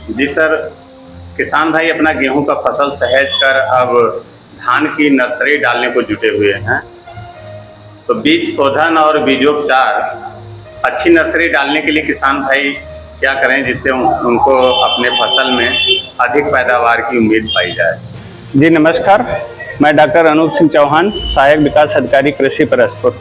जी sir, किसान भाई अपना गेहूं का फसल सहेज कर अब धान की नर्सरी डालने को जुटे हुए हैं। तो बीज शोधन और बीजोपचार, अच्छी नर्सरी डालने के लिए किसान भाई क्या करें जिससे उनको अपने फसल में अधिक पैदावार की उम्मीद पाई जाए। जी नमस्कार, मैं डॉक्टर अनूप सिंह चौहान, सहायक विकास अधिकारी कृषि परसपुर।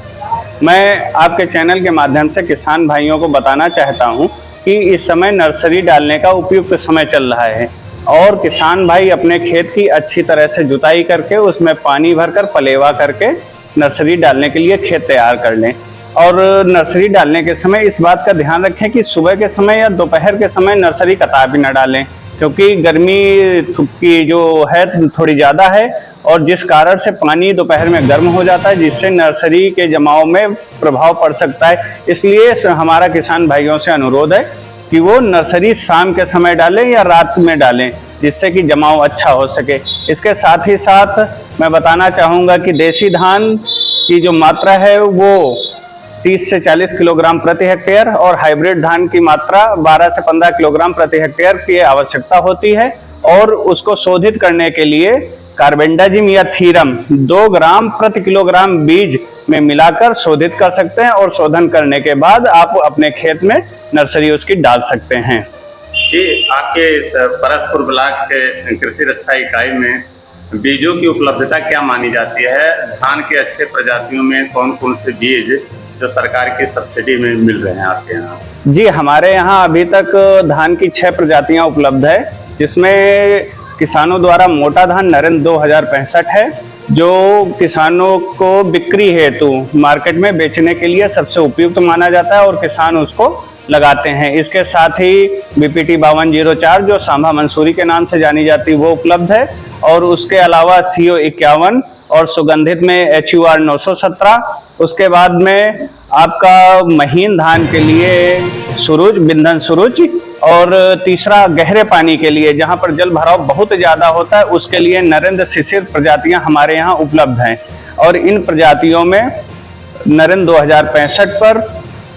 मैं आपके चैनल के माध्यम से किसान भाइयों को बताना चाहता हूं कि इस समय नर्सरी डालने का उपयुक्त समय चल रहा है और किसान भाई अपने खेत की अच्छी तरह से जुताई करके उसमें पानी भरकर पलेवा करके नर्सरी डालने के लिए खेत तैयार कर लें। और नर्सरी डालने के समय इस बात का ध्यान रखें कि सुबह के समय या दोपहर के समय नर्सरी कतार न डालें, क्योंकि गर्मी की जो है थोड़ी ज़्यादा है और जिस कारण से पानी दोपहर में गर्म हो जाता है, जिससे नर्सरी के जमाव में प्रभाव पड़ सकता है। इसलिए हमारा किसान भाइयों से अनुरोध है कि वो नर्सरी शाम के समय डालें या रात में डालें, जिससे कि जमाव अच्छा हो सके। इसके साथ ही साथ मैं बताना चाहूँगा कि देसी धान की जो मात्रा है वो 30 से 40 किलोग्राम प्रति हेक्टेयर और हाइब्रिड धान की मात्रा 12 से 15 किलोग्राम प्रति हेक्टेयर की आवश्यकता होती है। और उसको शोधित करने के लिए कार्बेंडाजिम या थीरम 2 ग्राम प्रति किलोग्राम बीज में मिलाकर शोधित कर सकते हैं और शोधन करने के बाद आप अपने खेत में नर्सरी उसकी डाल सकते हैं। जी, आपके परसपुर ब्लॉक के कृषि रक्षा इकाई में बीजों की उपलब्धता क्या मानी जाती है? धान के अच्छे प्रजातियों में कौन कौन से बीज जो सरकार की सब्सिडी में मिल रहे हैं आपके यहाँ? जी, हमारे यहाँ अभी तक धान की 6 प्रजातियाँ उपलब्ध है, जिसमें किसानों द्वारा मोटा धान नरेंद्र 2065 है, जो किसानों को बिक्री हेतु मार्केट में बेचने के लिए सबसे उपयुक्त माना जाता है और किसान उसको लगाते हैं। इसके साथ ही BPT 5204 जो सांभा मंसूरी के नाम से जानी जाती है वो उपलब्ध है, और उसके अलावा CO 51 और सुगंधित में HUR 917। उसके बाद में आपका महीन धान के लिए सुरुज, बिंधन सुरुज, और तीसरा गहरे पानी के लिए जहां पर जल भराव बहुत ज़्यादा होता है उसके लिए नरेंद्र शिशिर प्रजातियां हमारे यहाँ उपलब्ध हैं। और इन प्रजातियों में नरेंद्र 2065 पर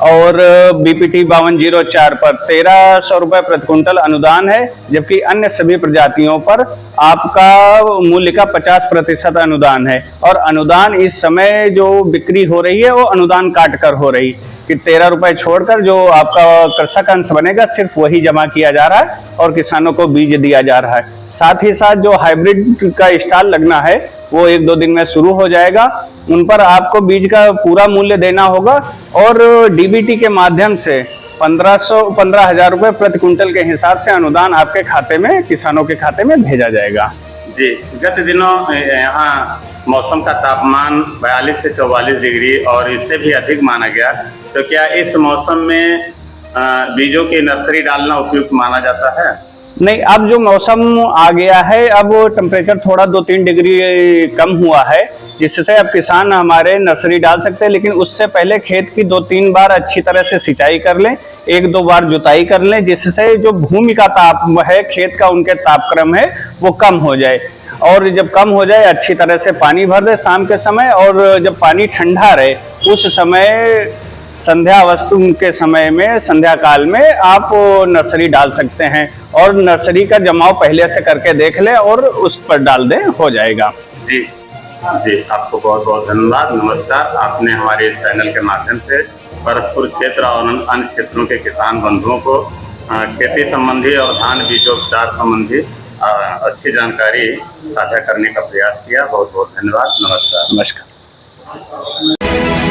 और BPT 5204 पर 1300 रुपये प्रति कुंटल अनुदान है, जबकि अन्य सभी प्रजातियों पर आपका मूल्य का 50% अनुदान है। और अनुदान इस समय जो बिक्री हो रही है वो अनुदान काट कर हो रही कि 13 रुपये छोड़कर जो आपका कृषक अंश बनेगा सिर्फ वही जमा किया जा रहा है और किसानों को बीज दिया जा रहा है। साथ ही साथ जो हाइब्रिड का स्टॉल लगना है वो 1-2 दिन में शुरू हो जाएगा, उन पर आपको बीज का पूरा मूल्य देना होगा और DBT के माध्यम से 15,000 रुपये प्रति कुंटल के हिसाब से अनुदान आपके खाते में, किसानों के खाते में भेजा जाएगा। जी, गत दिनों यहाँ मौसम का तापमान 42 से 44 डिग्री और इससे भी अधिक माना गया, तो क्या इस मौसम में बीजों की नर्सरी डालना उपयुक्त माना जाता है? नहीं, अब जो मौसम आ गया है अब टेम्परेचर थोड़ा 2-3 डिग्री कम हुआ है, जिससे अब किसान हमारे नर्सरी डाल सकते हैं। लेकिन उससे पहले खेत की 2-3 बार अच्छी तरह से सिंचाई कर लें, 1-2 बार जुताई कर लें, जिससे जो भूमि का ताप है, खेत का उनके तापक्रम है वो कम हो जाए। और जब कम हो जाए अच्छी तरह से पानी भर दें शाम के समय, और जब पानी ठंडा रहे उस समय संध्या अवस्था के समय में, संध्या काल में आप नर्सरी डाल सकते हैं। और नर्सरी का जमाव पहले से करके देख लें और उस पर डाल दें, हो जाएगा। जी जी, आपको बहुत बहुत धन्यवाद। नमस्कार, आपने हमारे चैनल के माध्यम से परसपुर क्षेत्र और अन्य क्षेत्रों के किसान बंधुओं को खेती संबंधी और धान बीजोपचार संबंधी अच्छी जानकारी साझा करने का प्रयास किया। बहुत बहुत धन्यवाद। नमस्कार। नमस्कार।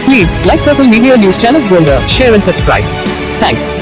Please like Circle Media News Channel, share and subscribe. Thanks.